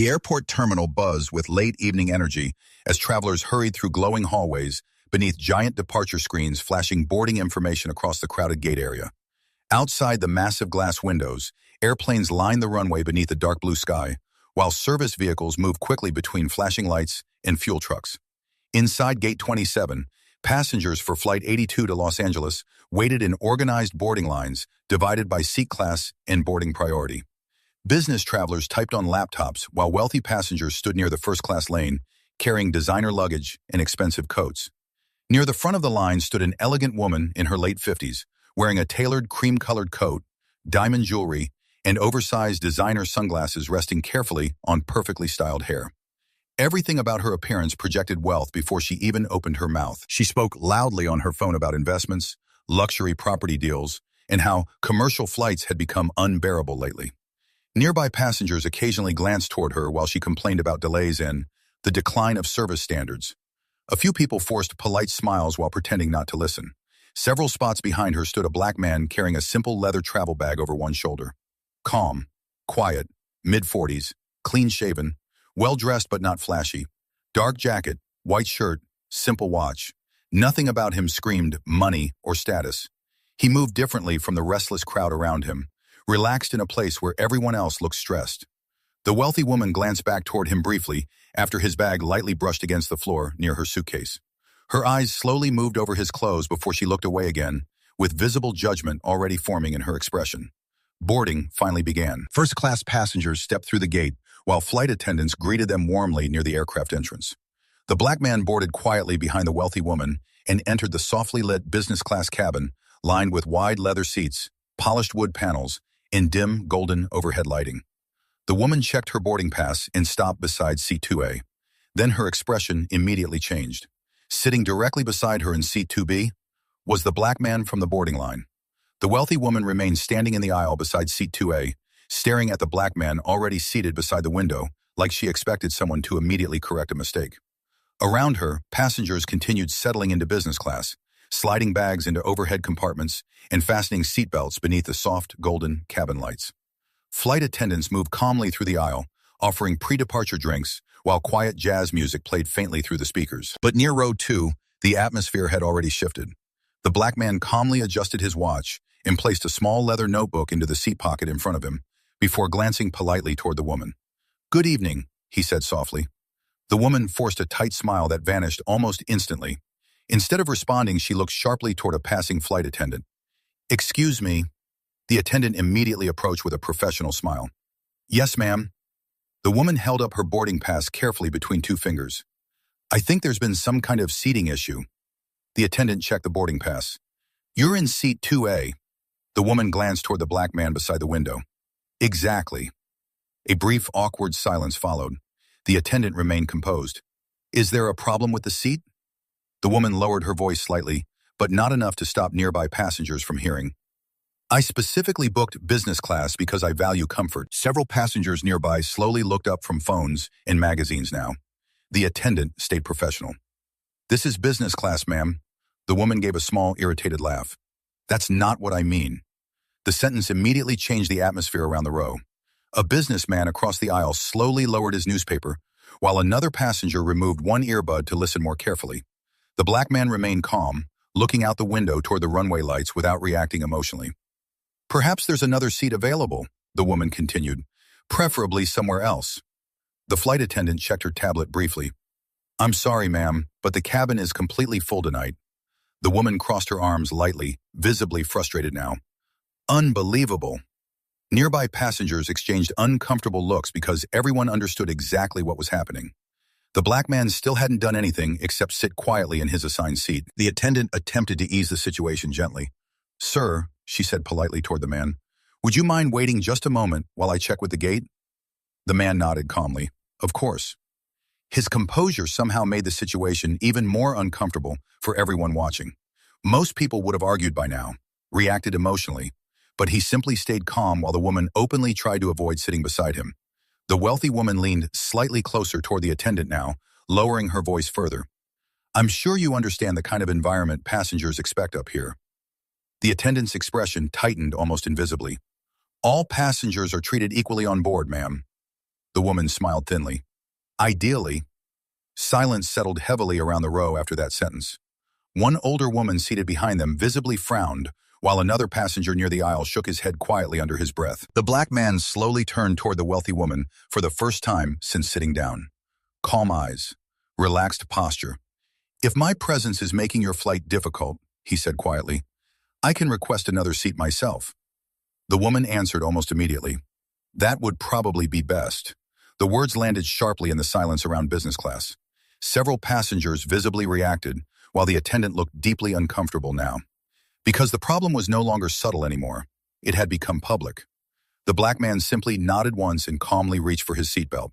The airport terminal buzzed with late evening energy as travelers hurried through glowing hallways beneath giant departure screens flashing boarding information across the crowded gate area. Outside the massive glass windows, airplanes lined the runway beneath the dark blue sky, while service vehicles moved quickly between flashing lights and fuel trucks. Inside Gate 27, passengers for Flight 82 to Los Angeles waited in organized boarding lines divided by seat class and boarding priority. Business travelers typed on laptops while wealthy passengers stood near the first-class lane, carrying designer luggage and expensive coats. Near the front of the line stood an elegant woman in her late 50s, wearing a tailored cream-colored coat, diamond jewelry, and oversized designer sunglasses resting carefully on perfectly styled hair. Everything about her appearance projected wealth before she even opened her mouth. She spoke loudly on her phone about investments, luxury property deals, and how commercial flights had become unbearable lately. Nearby passengers occasionally glanced toward her while she complained about delays and the decline of service standards. A few people forced polite smiles while pretending not to listen. Several spots behind her stood a black man carrying a simple leather travel bag over one shoulder. Calm, quiet, mid-40s, clean-shaven, well-dressed but not flashy. Dark jacket, white shirt, simple watch. Nothing about him screamed money or status. He moved differently from the restless crowd around him, relaxed in a place where everyone else looked stressed. The wealthy woman glanced back toward him briefly after his bag lightly brushed against the floor near her suitcase. Her eyes slowly moved over his clothes before she looked away again, with visible judgment already forming in her expression. Boarding finally began. First-class passengers stepped through the gate, while flight attendants greeted them warmly near the aircraft entrance. The black man boarded quietly behind the wealthy woman and entered the softly lit business-class cabin, lined with wide leather seats, polished wood panels, and dim, golden overhead lighting. The woman checked her boarding pass and stopped beside Seat 2A. Then her expression immediately changed. Sitting directly beside her in Seat 2B was the black man from the boarding line. The wealthy woman remained standing in the aisle beside Seat 2A, staring at the black man already seated beside the window, like she expected someone to immediately correct a mistake. Around her, passengers continued settling into business class, sliding bags into overhead compartments and fastening seatbelts beneath the soft, golden cabin lights. Flight attendants moved calmly through the aisle, offering pre-departure drinks, while quiet jazz music played faintly through the speakers. But near row 2, the atmosphere had already shifted. The black man calmly adjusted his watch and placed a small leather notebook into the seat pocket in front of him, before glancing politely toward the woman. "Good evening," he said softly. The woman forced a tight smile that vanished almost instantly. Instead of responding, she looked sharply toward a passing flight attendant. "Excuse me." The attendant immediately approached with a professional smile. "Yes, ma'am." The woman held up her boarding pass carefully between two fingers. "I think there's been some kind of seating issue." The attendant checked the boarding pass. "You're in Seat 2A." The woman glanced toward the black man beside the window. "Exactly." A brief, awkward silence followed. The attendant remained composed. "Is there a problem with the seat?" The woman lowered her voice slightly, but not enough to stop nearby passengers from hearing. "I specifically booked business class because I value comfort." Several passengers nearby slowly looked up from phones and magazines now. The attendant stayed professional. "This is business class, ma'am." The woman gave a small, irritated laugh. "That's not what I mean." The sentence immediately changed the atmosphere around the row. A businessman across the aisle slowly lowered his newspaper, while another passenger removed one earbud to listen more carefully. The black man remained calm, looking out the window toward the runway lights without reacting emotionally. "Perhaps there's another seat available," the woman continued, "preferably somewhere else." The flight attendant checked her tablet briefly. "I'm sorry, ma'am, but the cabin is completely full tonight." The woman crossed her arms lightly, visibly frustrated now. "Unbelievable." Nearby passengers exchanged uncomfortable looks because everyone understood exactly what was happening. The black man still hadn't done anything except sit quietly in his assigned seat. The attendant attempted to ease the situation gently. "Sir," she said politely toward the man, "would you mind waiting just a moment while I check with the gate?" The man nodded calmly. "Of course." His composure somehow made the situation even more uncomfortable for everyone watching. Most people would have argued by now, reacted emotionally, but he simply stayed calm while the woman openly tried to avoid sitting beside him. The wealthy woman leaned slightly closer toward the attendant now, lowering her voice further. "I'm sure you understand the kind of environment passengers expect up here." The attendant's expression tightened almost invisibly. "All passengers are treated equally on board, ma'am." The woman smiled thinly. Ideally. Silence settled heavily around the row after that sentence. One older woman seated behind them visibly frowned, while another passenger near the aisle shook his head quietly under his breath. The black man slowly turned toward the wealthy woman for the first time since sitting down. Calm eyes, relaxed posture. "If my presence is making your flight difficult," he said quietly, "I can request another seat myself." The woman answered almost immediately. "That would probably be best." The words landed sharply in the silence around business class. Several passengers visibly reacted, while the attendant looked deeply uncomfortable now. Because the problem was no longer subtle anymore, it had become public. The black man simply nodded once and calmly reached for his seatbelt.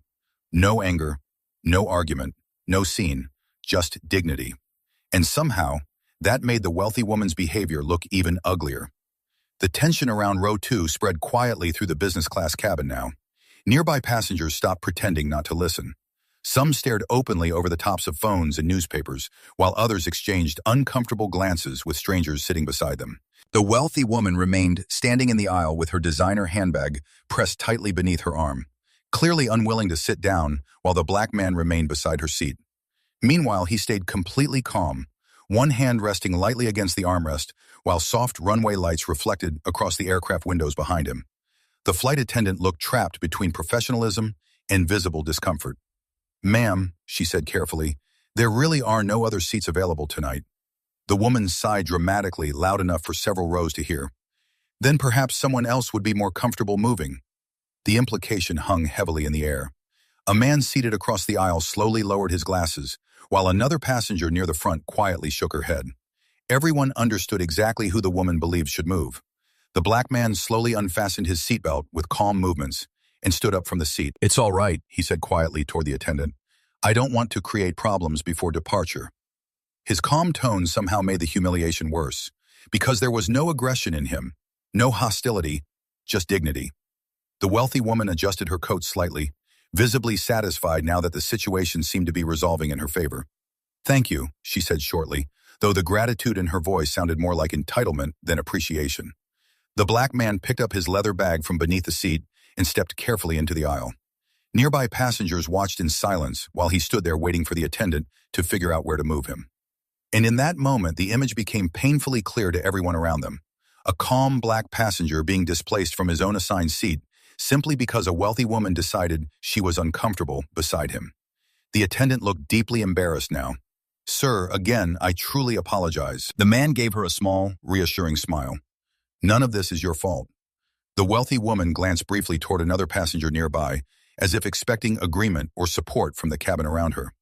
No anger, no argument, no scene, just dignity. And somehow, that made the wealthy woman's behavior look even uglier. The tension around row 2 spread quietly through the business class cabin now. Nearby passengers stopped pretending not to listen. Some stared openly over the tops of phones and newspapers, while others exchanged uncomfortable glances with strangers sitting beside them. The wealthy woman remained standing in the aisle with her designer handbag pressed tightly beneath her arm, clearly unwilling to sit down while the black man remained beside her seat. Meanwhile, he stayed completely calm, one hand resting lightly against the armrest, while soft runway lights reflected across the aircraft windows behind him. The flight attendant looked trapped between professionalism and visible discomfort. "Ma'am," she said carefully, "there really are no other seats available tonight." The woman sighed dramatically, loud enough for several rows to hear. "Then perhaps someone else would be more comfortable moving." The implication hung heavily in the air. A man seated across the aisle slowly lowered his glasses, while another passenger near the front quietly shook her head. Everyone understood exactly who the woman believed should move. The black man slowly unfastened his seatbelt with calm movements and stood up from the seat. "It's all right," he said quietly toward the attendant. "I don't want to create problems before departure." His calm tone somehow made the humiliation worse, because there was no aggression in him, no hostility, just dignity. The wealthy woman adjusted her coat slightly, visibly satisfied now that the situation seemed to be resolving in her favor. "Thank you," she said shortly, though the gratitude in her voice sounded more like entitlement than appreciation. The black man picked up his leather bag from beneath the seat and stepped carefully into the aisle. Nearby passengers watched in silence while he stood there waiting for the attendant to figure out where to move him. And in that moment, the image became painfully clear to everyone around them. A calm black passenger being displaced from his own assigned seat simply because a wealthy woman decided she was uncomfortable beside him. The attendant looked deeply embarrassed now. "Sir, again, I truly apologize." The man gave her a small, reassuring smile. "None of this is your fault." The wealthy woman glanced briefly toward another passenger nearby, as if expecting agreement or support from the cabin around her.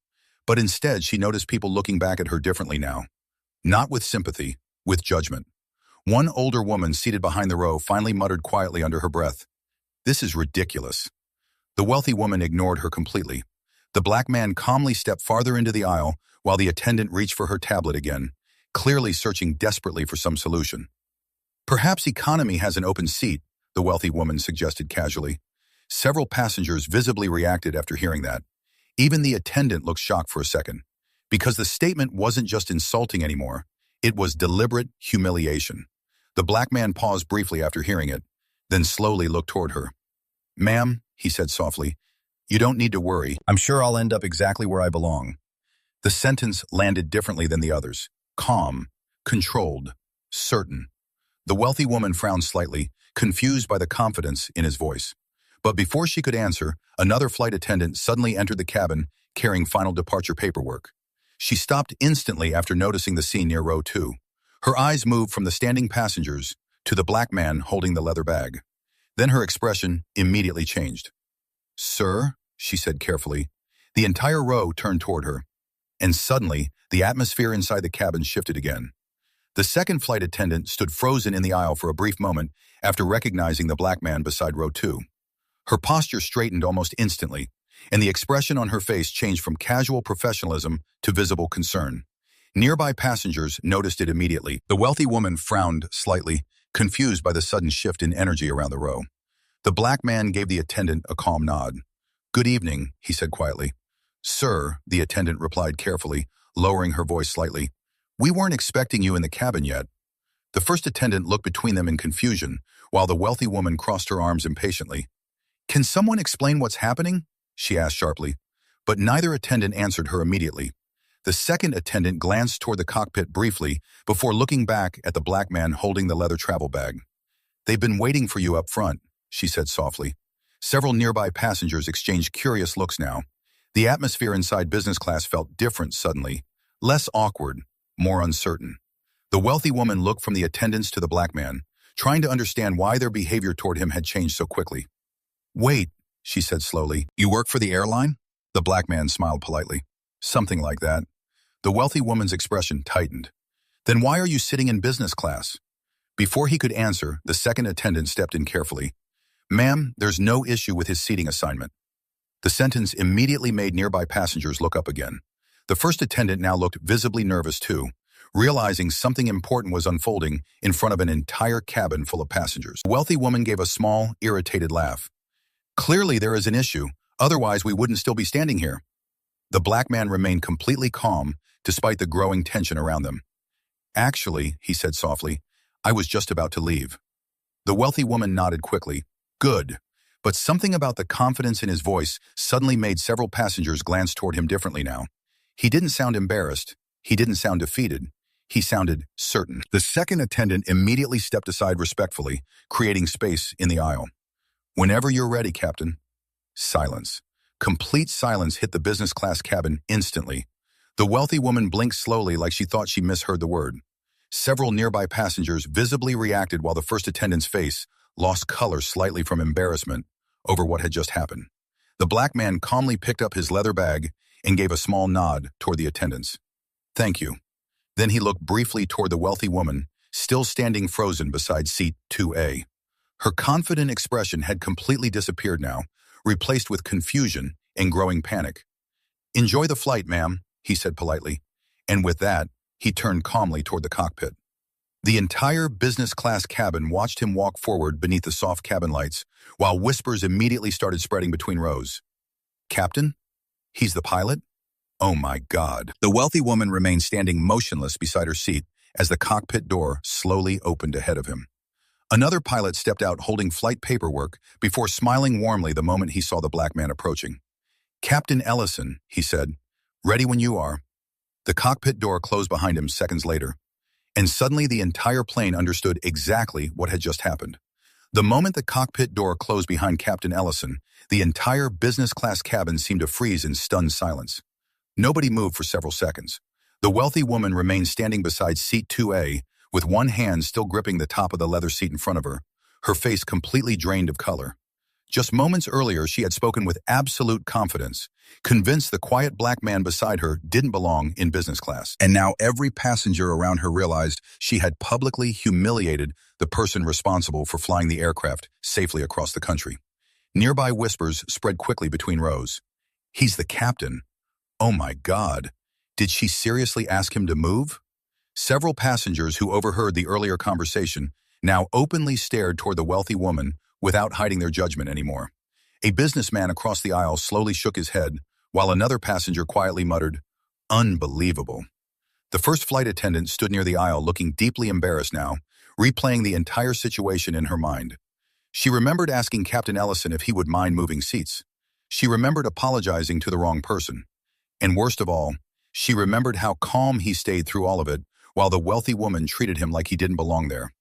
But instead, she noticed people looking back at her differently now. Not with sympathy, with judgment. One older woman seated behind the row finally muttered quietly under her breath, "This is ridiculous." The wealthy woman ignored her completely. The black man calmly stepped farther into the aisle while the attendant reached for her tablet again, clearly searching desperately for some solution. "Perhaps economy has an open seat," the wealthy woman suggested casually. Several passengers visibly reacted after hearing that. Even the attendant looked shocked for a second, because the statement wasn't just insulting anymore, it was deliberate humiliation. The black man paused briefly after hearing it, then slowly looked toward her. "Ma'am," he said softly, "you don't need to worry. I'm sure I'll end up exactly where I belong." The sentence landed differently than the others. Calm, controlled, certain. The wealthy woman frowned slightly, confused by the confidence in his voice. But before she could answer, another flight attendant suddenly entered the cabin carrying final departure paperwork. She stopped instantly after noticing the scene near row 2. Her eyes moved from the standing passengers to the black man holding the leather bag. Then her expression immediately changed. "Sir," she said carefully. The entire row turned toward her, and suddenly the atmosphere inside the cabin shifted again. The second flight attendant stood frozen in the aisle for a brief moment after recognizing the black man beside row 2. Her posture straightened almost instantly, and the expression on her face changed from casual professionalism to visible concern. Nearby passengers noticed it immediately. The wealthy woman frowned slightly, confused by the sudden shift in energy around the row. The black man gave the attendant a calm nod. "Good evening," he said quietly. "Sir," the attendant replied carefully, lowering her voice slightly. "We weren't expecting you in the cabin yet." The first attendant looked between them in confusion, while the wealthy woman crossed her arms impatiently. "Can someone explain what's happening?" she asked sharply. But neither attendant answered her immediately. The second attendant glanced toward the cockpit briefly before looking back at the black man holding the leather travel bag. "They've been waiting for you up front," she said softly. Several nearby passengers exchanged curious looks now. The atmosphere inside business class felt different suddenly, less awkward, more uncertain. The wealthy woman looked from the attendants to the black man, trying to understand why their behavior toward him had changed so quickly. "Wait," she said slowly. "You work for the airline?" The black man smiled politely. "Something like that." The wealthy woman's expression tightened. "Then why are you sitting in business class?" Before he could answer, the second attendant stepped in carefully. "Ma'am, there's no issue with his seating assignment." The sentence immediately made nearby passengers look up again. The first attendant now looked visibly nervous too, realizing something important was unfolding in front of an entire cabin full of passengers. The wealthy woman gave a small, irritated laugh. "Clearly there is an issue, otherwise we wouldn't still be standing here." The black man remained completely calm despite the growing tension around them. "Actually," he said softly, "I was just about to leave." The wealthy woman nodded quickly. "Good." But something about the confidence in his voice suddenly made several passengers glance toward him differently now. He didn't sound embarrassed. He didn't sound defeated. He sounded certain. The second attendant immediately stepped aside respectfully, creating space in the aisle. "Whenever you're ready, Captain." Silence. Complete silence hit the business class cabin instantly. The wealthy woman blinked slowly like she thought she misheard the word. Several nearby passengers visibly reacted while the first attendant's face lost color slightly from embarrassment over what had just happened. The black man calmly picked up his leather bag and gave a small nod toward the attendants. "Thank you." Then he looked briefly toward the wealthy woman, still standing frozen beside seat 2A. Her confident expression had completely disappeared now, replaced with confusion and growing panic. "Enjoy the flight, ma'am," he said politely. And with that, he turned calmly toward the cockpit. The entire business class cabin watched him walk forward beneath the soft cabin lights, while whispers immediately started spreading between rows. "Captain? He's the pilot? Oh my God." The wealthy woman remained standing motionless beside her seat as the cockpit door slowly opened ahead of him. Another pilot stepped out holding flight paperwork before smiling warmly the moment he saw the black man approaching. "Captain Ellison," he said, "ready when you are." The cockpit door closed behind him seconds later, and suddenly the entire plane understood exactly what had just happened. The moment the cockpit door closed behind Captain Ellison, the entire business class cabin seemed to freeze in stunned silence. Nobody moved for several seconds. The wealthy woman remained standing beside seat 2A, with one hand still gripping the top of the leather seat in front of her, her face completely drained of color. Just moments earlier, she had spoken with absolute confidence, convinced the quiet black man beside her didn't belong in business class. And now every passenger around her realized she had publicly humiliated the person responsible for flying the aircraft safely across the country. Nearby whispers spread quickly between rows. "He's the captain. Oh my God. Did she seriously ask him to move?" Several passengers who overheard the earlier conversation now openly stared toward the wealthy woman without hiding their judgment anymore. A businessman across the aisle slowly shook his head, while another passenger quietly muttered, "Unbelievable." The first flight attendant stood near the aisle looking deeply embarrassed now, replaying the entire situation in her mind. She remembered asking Captain Ellison if he would mind moving seats. She remembered apologizing to the wrong person. And worst of all, she remembered how calm he stayed through all of it, while the wealthy woman treated him like he didn't belong there.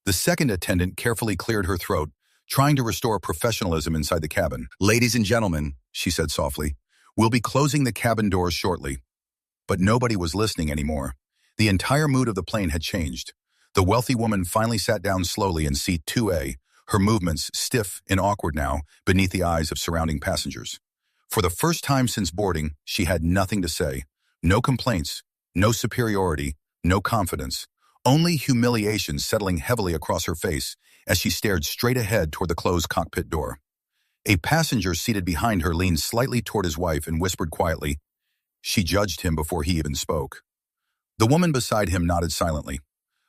The second attendant carefully cleared her throat, trying to restore professionalism inside the cabin. "Ladies and gentlemen," she said softly, "we'll be closing the cabin doors shortly." But nobody was listening anymore. The entire mood of the plane had changed. The wealthy woman finally sat down slowly in seat 2A, her movements stiff and awkward now beneath the eyes of surrounding passengers. For the first time since boarding, she had nothing to say. No complaints, no superiority, no confidence. Only humiliation settling heavily across her face as she stared straight ahead toward the closed cockpit door. A passenger seated behind her leaned slightly toward his wife and whispered quietly. She judged him before he even spoke. The woman beside him nodded silently.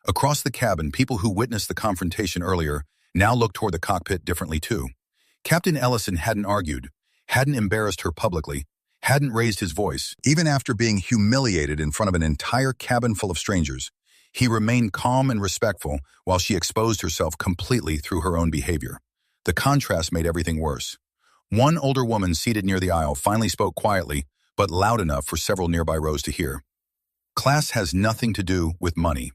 Across the cabin, people who witnessed the confrontation earlier now looked toward the cockpit differently too. Captain Ellison hadn't argued, hadn't embarrassed her publicly, hadn't raised his voice. Even after being humiliated in front of an entire cabin full of strangers, he remained calm and respectful while she exposed herself completely through her own behavior. The contrast made everything worse. One older woman seated near the aisle finally spoke quietly, but loud enough for several nearby rows to hear. Class has nothing to do with money.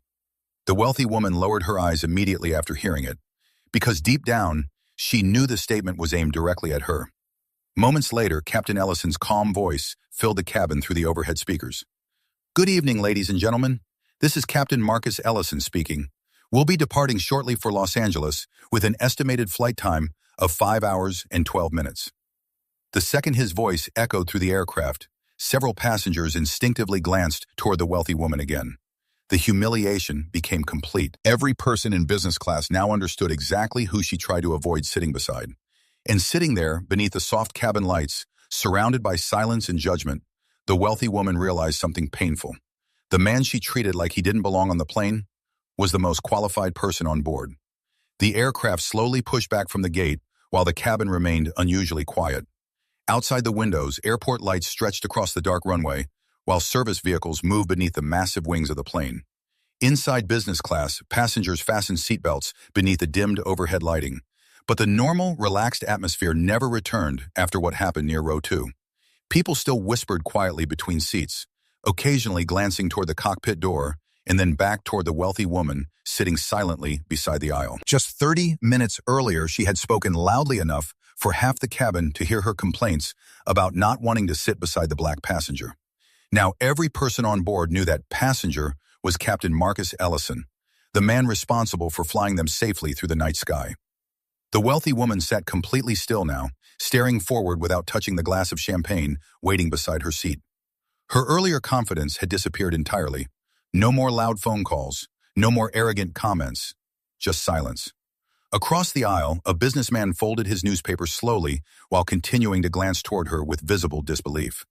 The wealthy woman lowered her eyes immediately after hearing it, because deep down, she knew the statement was aimed directly at her. Moments later, Captain Ellison's calm voice filled the cabin through the overhead speakers. "Good evening, ladies and gentlemen. This is Captain Marcus Ellison speaking. We'll be departing shortly for Los Angeles with an estimated flight time of 5 hours and 12 minutes. The second his voice echoed through the aircraft, several passengers instinctively glanced toward the wealthy woman again. The humiliation became complete. Every person in business class now understood exactly who she tried to avoid sitting beside. And sitting there, beneath the soft cabin lights, surrounded by silence and judgment, the wealthy woman realized something painful. The man she treated like he didn't belong on the plane was the most qualified person on board. The aircraft slowly pushed back from the gate while the cabin remained unusually quiet. Outside the windows, airport lights stretched across the dark runway, while service vehicles moved beneath the massive wings of the plane. Inside business class, passengers fastened seatbelts beneath the dimmed overhead lighting. But the normal, relaxed atmosphere never returned after what happened near row 2. People still whispered quietly between seats, occasionally glancing toward the cockpit door and then back toward the wealthy woman sitting silently beside the aisle. Just 30 minutes earlier, she had spoken loudly enough for half the cabin to hear her complaints about not wanting to sit beside the black passenger. Now every person on board knew that passenger was Captain Marcus Ellison, the man responsible for flying them safely through the night sky. The wealthy woman sat completely still now, staring forward without touching the glass of champagne waiting beside her seat. Her earlier confidence had disappeared entirely. No more loud phone calls, no more arrogant comments, just silence. Across the aisle, a businessman folded his newspaper slowly while continuing to glance toward her with visible disbelief.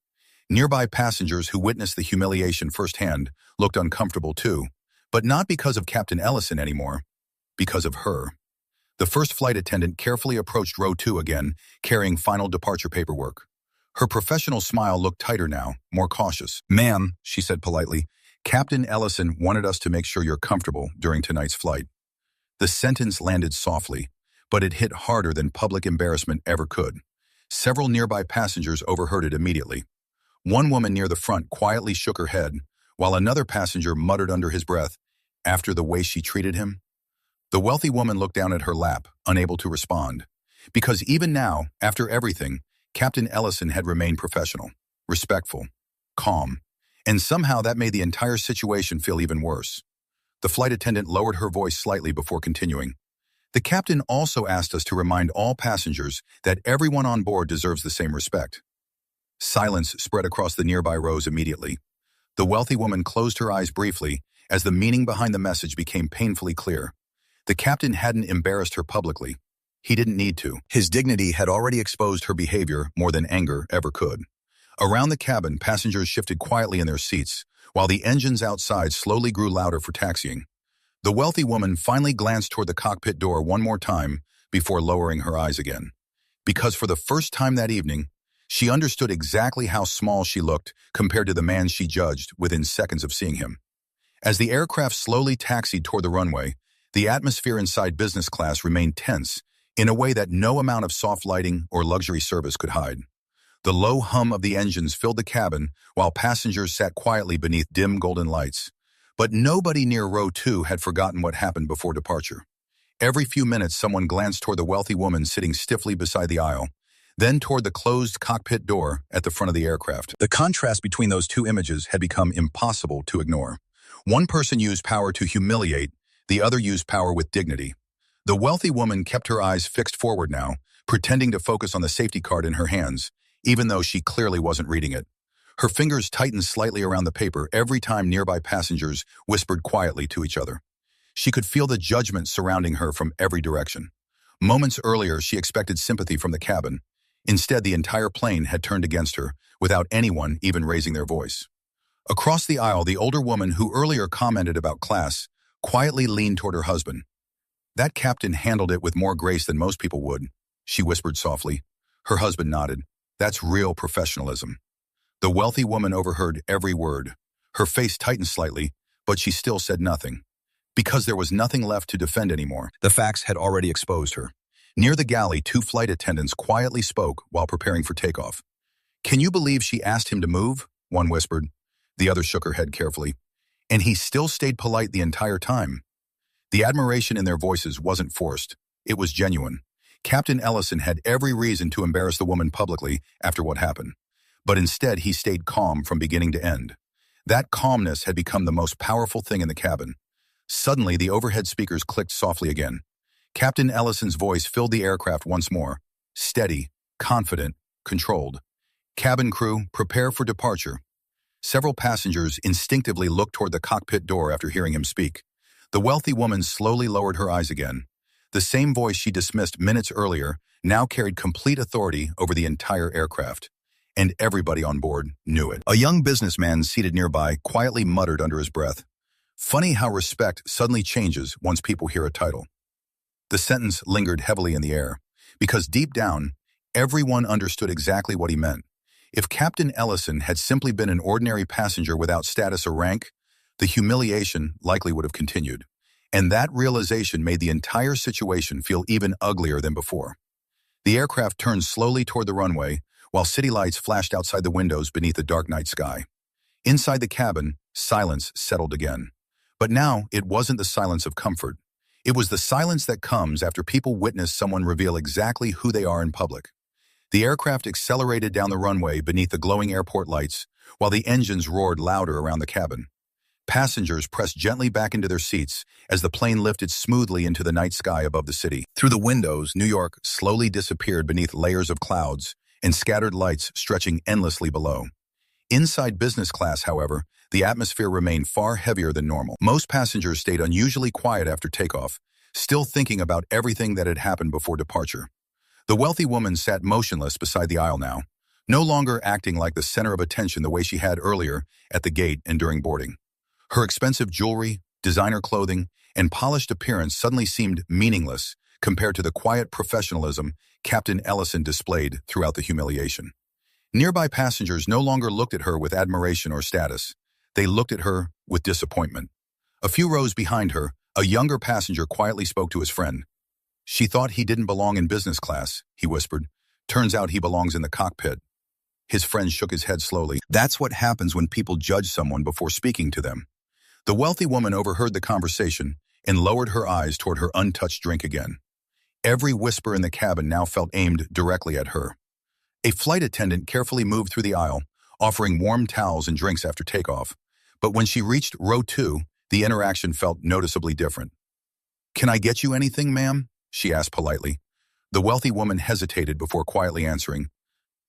Nearby passengers who witnessed the humiliation firsthand looked uncomfortable too, but not because of Captain Ellison anymore, because of her. The first flight attendant carefully approached row 2 again, carrying final departure paperwork. Her professional smile looked tighter now, more cautious. "Ma'am," she said politely, "Captain Ellison wanted us to make sure you're comfortable during tonight's flight." The sentence landed softly, but it hit harder than public embarrassment ever could. Several nearby passengers overheard it immediately. One woman near the front quietly shook her head, while another passenger muttered under his breath, "After the way she treated him?" The wealthy woman looked down at her lap, unable to respond. Because even now, after everything, Captain Ellison had remained professional, respectful, calm, and somehow that made the entire situation feel even worse. The flight attendant lowered her voice slightly before continuing. "The captain also asked us to remind all passengers that everyone on board deserves the same respect." Silence spread across the nearby rows immediately. The wealthy woman closed her eyes briefly as the meaning behind the message became painfully clear. The captain hadn't embarrassed her publicly. He didn't need to. His dignity had already exposed her behavior more than anger ever could. Around the cabin, passengers shifted quietly in their seats, while the engines outside slowly grew louder for taxiing. The wealthy woman finally glanced toward the cockpit door one more time before lowering her eyes again. Because for the first time that evening, she understood exactly how small she looked compared to the man she judged within seconds of seeing him. As the aircraft slowly taxied toward the runway, the atmosphere inside business class remained tense in a way that no amount of soft lighting or luxury service could hide. The low hum of the engines filled the cabin while passengers sat quietly beneath dim golden lights. But nobody near row 2 had forgotten what happened before departure. Every few minutes, someone glanced toward the wealthy woman sitting stiffly beside the aisle, then toward the closed cockpit door at the front of the aircraft. The contrast between those two images had become impossible to ignore. One person used power to humiliate, the other used power with dignity. The wealthy woman kept her eyes fixed forward now, pretending to focus on the safety card in her hands, even though she clearly wasn't reading it. Her fingers tightened slightly around the paper every time nearby passengers whispered quietly to each other. She could feel the judgment surrounding her from every direction. Moments earlier, she expected sympathy from the cabin. Instead, the entire plane had turned against her, without anyone even raising their voice. Across the aisle, the older woman who earlier commented about class quietly leaned toward her husband. "That captain handled it with more grace than most people would," she whispered softly. Her husband nodded. "That's real professionalism." The wealthy woman overheard every word. Her face tightened slightly, but she still said nothing. Because there was nothing left to defend anymore. The facts had already exposed her. Near the galley, two flight attendants quietly spoke while preparing for takeoff. "Can you believe she asked him to move?" one whispered. The other shook her head carefully. "And he still stayed polite the entire time." The admiration in their voices wasn't forced. It was genuine. Captain Ellison had every reason to embarrass the woman publicly after what happened. But instead, he stayed calm from beginning to end. That calmness had become the most powerful thing in the cabin. Suddenly, the overhead speakers clicked softly again. Captain Ellison's voice filled the aircraft once more. Steady, confident, controlled. "Cabin crew, prepare for departure." Several passengers instinctively looked toward the cockpit door after hearing him speak. The wealthy woman slowly lowered her eyes again. The same voice she dismissed minutes earlier now carried complete authority over the entire aircraft. And everybody on board knew it. A young businessman seated nearby quietly muttered under his breath, "Funny how respect suddenly changes once people hear a title." The sentence lingered heavily in the air, because deep down, everyone understood exactly what he meant. If Captain Ellison had simply been an ordinary passenger without status or rank, the humiliation likely would have continued. And that realization made the entire situation feel even uglier than before. The aircraft turned slowly toward the runway, while city lights flashed outside the windows beneath the dark night sky. Inside the cabin, silence settled again. But now, it wasn't the silence of comfort. It was the silence that comes after people witness someone reveal exactly who they are in public. The aircraft accelerated down the runway beneath the glowing airport lights, while the engines roared louder around the cabin. Passengers pressed gently back into their seats as the plane lifted smoothly into the night sky above the city. Through the windows, New York slowly disappeared beneath layers of clouds and scattered lights stretching endlessly below. Inside business class, however, the atmosphere remained far heavier than normal. Most passengers stayed unusually quiet after takeoff, still thinking about everything that had happened before departure. The wealthy woman sat motionless beside the aisle now, no longer acting like the center of attention the way she had earlier at the gate and during boarding. Her expensive jewelry, designer clothing, and polished appearance suddenly seemed meaningless compared to the quiet professionalism Captain Ellison displayed throughout the humiliation. Nearby passengers no longer looked at her with admiration or status. They looked at her with disappointment. A few rows behind her, a younger passenger quietly spoke to his friend. "She thought he didn't belong in business class," he whispered. "Turns out he belongs in the cockpit." His friend shook his head slowly. That's what happens when people judge someone before speaking to them. The wealthy woman overheard the conversation and lowered her eyes toward her untouched drink again. Every whisper in the cabin now felt aimed directly at her. A flight attendant carefully moved through the aisle, offering warm towels and drinks after takeoff. But when she reached row 2, the interaction felt noticeably different. "Can I get you anything, ma'am?" she asked politely. The wealthy woman hesitated before quietly answering,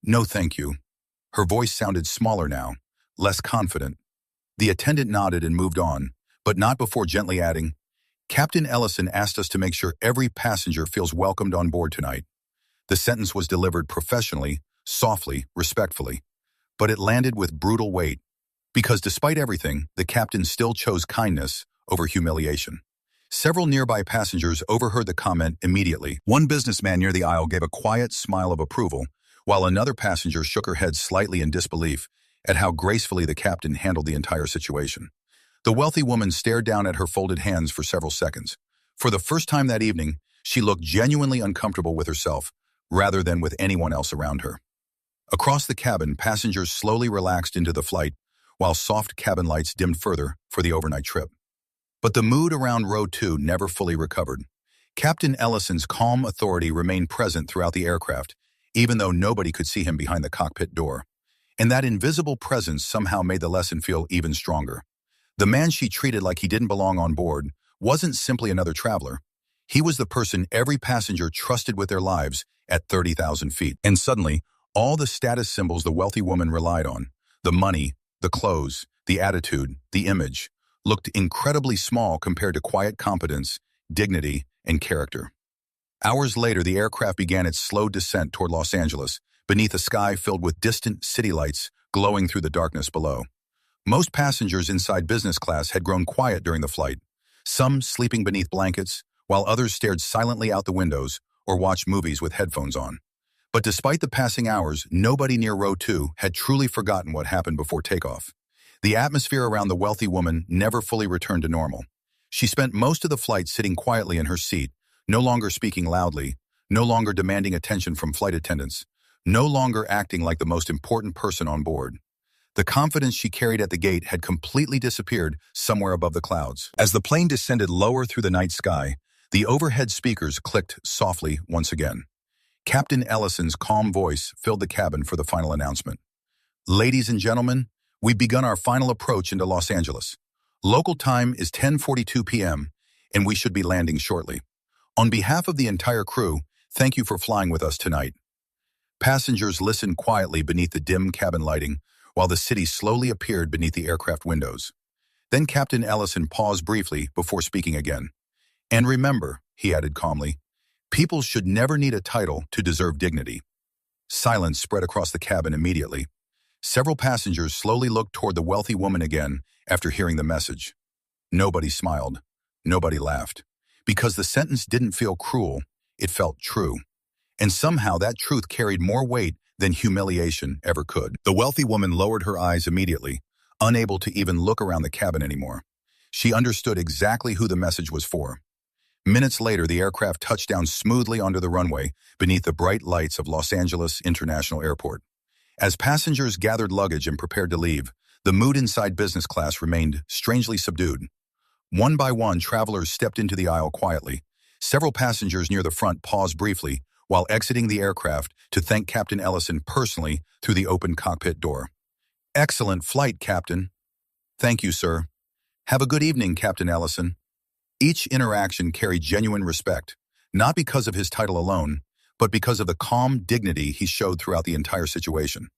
"No, thank you." Her voice sounded smaller now, less confident. The attendant nodded and moved on, but not before gently adding, "Captain Ellison asked us to make sure every passenger feels welcomed on board tonight." The sentence was delivered professionally, softly, respectfully, but it landed with brutal weight, because despite everything, the captain still chose kindness over humiliation. Several nearby passengers overheard the comment immediately. One businessman near the aisle gave a quiet smile of approval, while another passenger shook her head slightly in disbelief at how gracefully the captain handled the entire situation. The wealthy woman stared down at her folded hands for several seconds. For the first time that evening, she looked genuinely uncomfortable with herself, rather than with anyone else around her. Across the cabin, passengers slowly relaxed into the flight, while soft cabin lights dimmed further for the overnight trip. But the mood around row 2 never fully recovered. Captain Ellison's calm authority remained present throughout the aircraft, even though nobody could see him behind the cockpit door. And that invisible presence somehow made the lesson feel even stronger. The man she treated like he didn't belong on board wasn't simply another traveler. He was the person every passenger trusted with their lives at 30,000 feet. And suddenly, all the status symbols the wealthy woman relied on, the money, the clothes, the attitude, the image, looked incredibly small compared to quiet competence, dignity, and character. Hours later, the aircraft began its slow descent toward Los Angeles, beneath a sky filled with distant city lights glowing through the darkness below. Most passengers inside business class had grown quiet during the flight, some sleeping beneath blankets, while others stared silently out the windows or watched movies with headphones on. But despite the passing hours, nobody near row 2 had truly forgotten what happened before takeoff. The atmosphere around the wealthy woman never fully returned to normal. She spent most of the flight sitting quietly in her seat, no longer speaking loudly, no longer demanding attention from flight attendants, no longer acting like the most important person on board. The confidence she carried at the gate had completely disappeared somewhere above the clouds. As the plane descended lower through the night sky, the overhead speakers clicked softly once again. Captain Ellison's calm voice filled the cabin for the final announcement. Ladies and gentlemen, we've begun our final approach into Los Angeles. Local time is 10:42 p.m., and we should be landing shortly. On behalf of the entire crew, thank you for flying with us tonight. Passengers listened quietly beneath the dim cabin lighting, while the city slowly appeared beneath the aircraft windows. Then Captain Ellison paused briefly before speaking again. And remember, he added calmly, people should never need a title to deserve dignity. Silence spread across the cabin immediately. Several passengers slowly looked toward the wealthy woman again after hearing the message. Nobody smiled. Nobody laughed. Because the sentence didn't feel cruel, it felt true. And somehow that truth carried more weight than humiliation ever could. The wealthy woman lowered her eyes immediately, unable to even look around the cabin anymore. She understood exactly who the message was for. Minutes later, the aircraft touched down smoothly onto the runway beneath the bright lights of Los Angeles International Airport. As passengers gathered luggage and prepared to leave, the mood inside business class remained strangely subdued. One by one, travelers stepped into the aisle quietly. Several passengers near the front paused briefly while exiting the aircraft to thank Captain Ellison personally through the open cockpit door. Excellent flight, Captain. Thank you, sir. Have a good evening, Captain Ellison. Each interaction carried genuine respect, not because of his title alone, but because of the calm dignity he showed throughout the entire situation.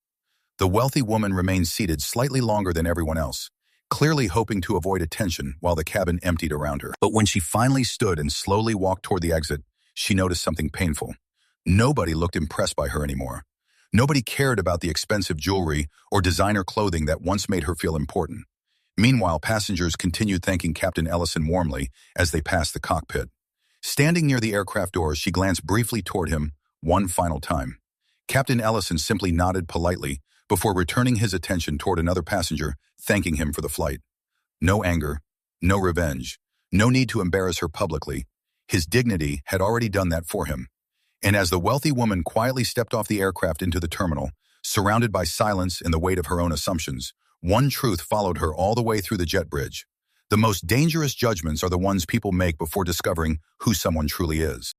The wealthy woman remained seated slightly longer than everyone else, clearly hoping to avoid attention while the cabin emptied around her. But when she finally stood and slowly walked toward the exit, she noticed something painful. Nobody looked impressed by her anymore. Nobody cared about the expensive jewelry or designer clothing that once made her feel important. Meanwhile, passengers continued thanking Captain Ellison warmly as they passed the cockpit. Standing near the aircraft doors, she glanced briefly toward him one final time. Captain Ellison simply nodded politely before returning his attention toward another passenger, thanking him for the flight. No anger, no revenge, no need to embarrass her publicly. His dignity had already done that for him. And as the wealthy woman quietly stepped off the aircraft into the terminal, surrounded by silence and the weight of her own assumptions, one truth followed her all the way through the jet bridge. The most dangerous judgments are the ones people make before discovering who someone truly is.